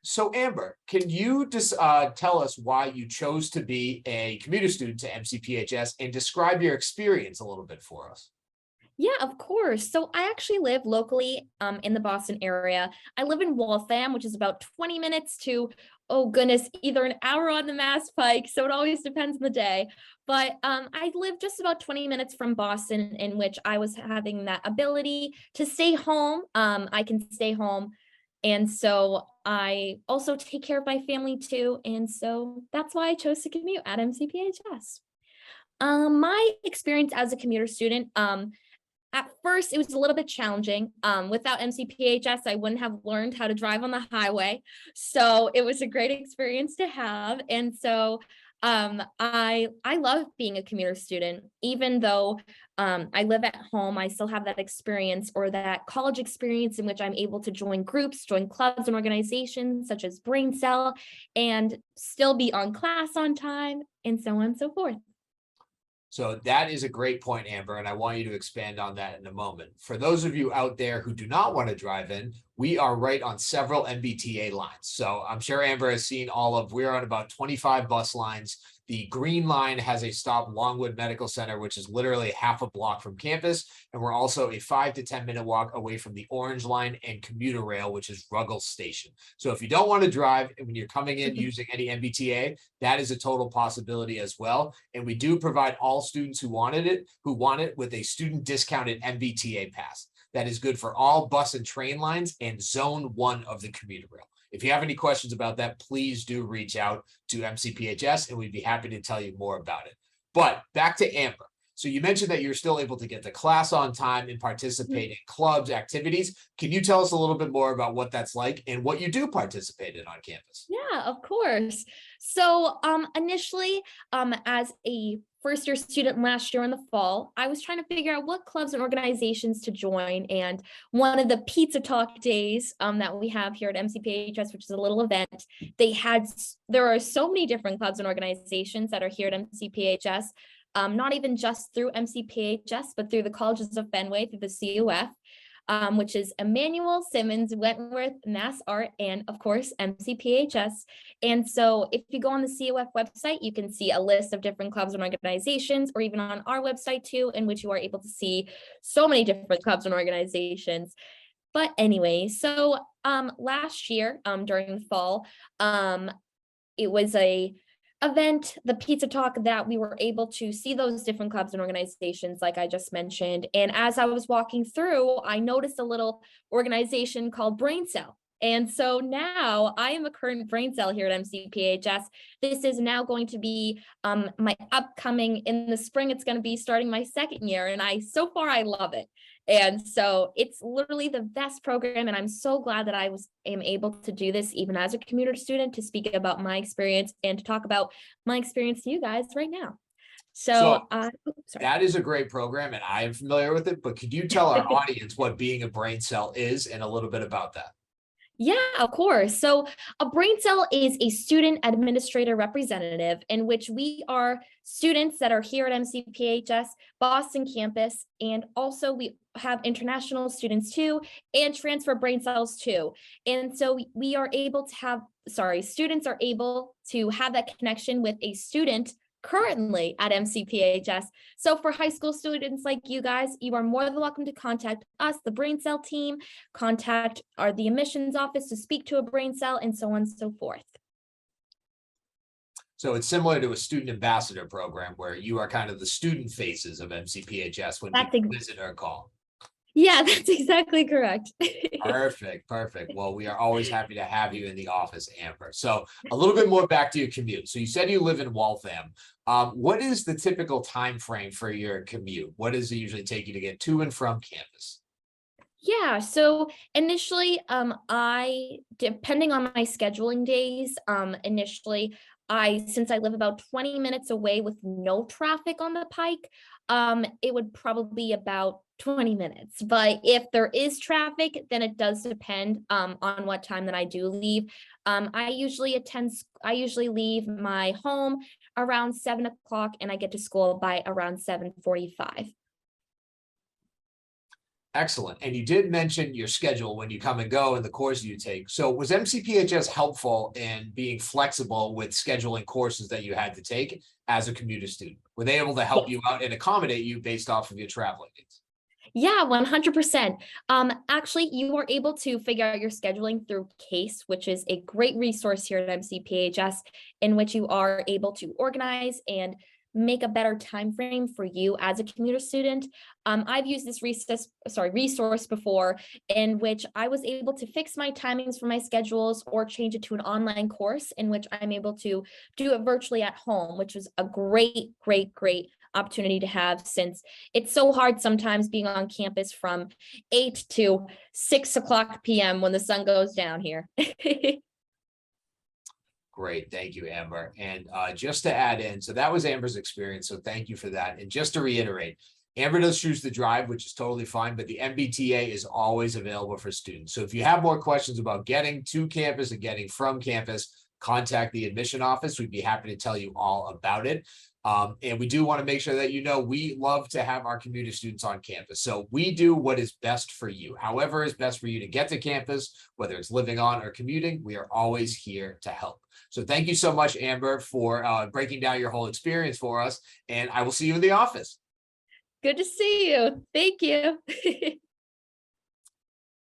So Amber, can you just tell us why you chose to be a commuter student to MCPHS and describe your experience a little bit for us? Yeah, of course. So I actually live locally in the Boston area. I live in Waltham, which is about 20 minutes to, oh goodness, either an hour on the Mass Pike. So it always depends on the day. But I live just about 20 minutes from Boston, in which I was having that ability to stay home. I can stay home. And so I also take care of my family too. And so that's why I chose to commute at MCPHS. My experience as a commuter student, at first, it was a little bit challenging. Without MCPHS, I wouldn't have learned how to drive on the highway. So it was a great experience to have. And so I love being a commuter student, even though I live at home. I still have that experience or that college experience in which I'm able to join groups, join clubs and organizations such as Brain Cell, and still be on class on time, and so on and so forth. So that is a great point, Amber, and I want you to expand on that in a moment. For those of you out there who do not want to drive in, we are right on several MBTA lines. So I'm sure Amber has seen we're on about 25 bus lines. The green line has a stop, Longwood Medical Center, which is literally half a block from campus. And we're also a 5 to 10 minute walk away from the orange line and commuter rail, which is Ruggles Station. So if you don't want to drive and when you're coming in using any MBTA, that is a total possibility as well. And we do provide all students who want it with a student discounted MBTA pass. That is good for all bus and train lines and zone 1 of the commuter rail. If you have any questions about that, please do reach out to MCPHS and we'd be happy to tell you more about it. But back to Amber. So you mentioned that you're still able to get to class on time and participate in clubs, activities. Can you tell us a little bit more about what that's like and what you do participate in on campus? Yeah, of course. So initially, as a first year student last year in the fall, I was trying to figure out what clubs and organizations to join. And one of the pizza talk days that we have here at MCPHS, which is a little event, there are so many different clubs and organizations that are here at MCPHS. Not even just through MCPHS, but through the colleges of Fenway, through the CUF, which is Emmanuel, Simmons, Wentworth, Mass Art, and of course, MCPHS. And so if you go on the CUF website, you can see a list of different clubs and organizations, or even on our website too, in which you are able to see so many different clubs and organizations. But anyway, so last year, during the fall, it was a event, the pizza talk, that we were able to see those different clubs and organizations like I just mentioned. And as I was walking through, I noticed a little organization called Brain Cell. And so now I am a current Brain Cell here at MCPHS. This is now going to be my upcoming, in the spring, it's going to be starting my second year. And so far I love it. And so it's literally the best program. And I'm so glad that am able to do this even as a commuter student, to speak about my experience and to talk about my experience to you guys right now. So So, sorry. that is a great program and I am familiar with it, but could you tell our audience what being a brain cell is and a little bit about that? Yeah, of course. So a brain cell is a student administrator representative, in which we are students that are here at MCPHS Boston campus, and also we have international students too, and transfer brain cells too. And so we are able to students are able to have that connection with a student currently at MCPHS. So for high school students like you guys, you are more than welcome to contact us, the Brain Cell team, contact the admissions office to speak to a brain cell, and so on and so forth. So it's similar to a student ambassador program where you are kind of the student faces of MCPHS when people visit or call. Yeah, that's exactly correct. Perfect. Well, we are always happy to have you in the office, Amber. So a little bit more back to your commute. So you said you live in Waltham. What is the typical time frame for your commute? What does it usually take you to get to and from campus? Yeah, so initially, depending on my scheduling days, since I live about 20 minutes away with no traffic on the Pike, it would probably be about 20 minutes. But if there is traffic, then it does depend on what time that I do leave. I usually leave my home around 7 o'clock and I get to school by around 7:45. Excellent. And you did mention your schedule when you come and go and the courses you take. So was MCPHS helpful in being flexible with scheduling courses that you had to take as a commuter student? Were they able to help you out and accommodate you based off of your traveling needs? Yeah, 100%. Actually, you are able to figure out your scheduling through CASE, which is a great resource here at MCPHS, in which you are able to organize and make a better time frame for you as a commuter student. I've used this resource before, in which I was able to fix my timings for my schedules or change it to an online course in which I'm able to do it virtually at home, which was a great opportunity to have, since it's so hard sometimes being on campus from 8 to 6 o'clock p.m. when the sun goes down here. Great. Thank you, Amber. And just to add in, so that was Amber's experience. So thank you for that. And just to reiterate, Amber does choose to drive, which is totally fine, but the MBTA is always available for students. So if you have more questions about getting to campus and getting from campus, contact the admission office. We'd be happy to tell you all about it. And we do want to make sure that you know we love to have our commuter students on campus. So we do what is best for you. However is best for you to get to campus, whether it's living on or commuting, we are always here to help. So thank you so much, Amber, for breaking down your whole experience for us. And I will see you in the office. Good to see you. Thank you.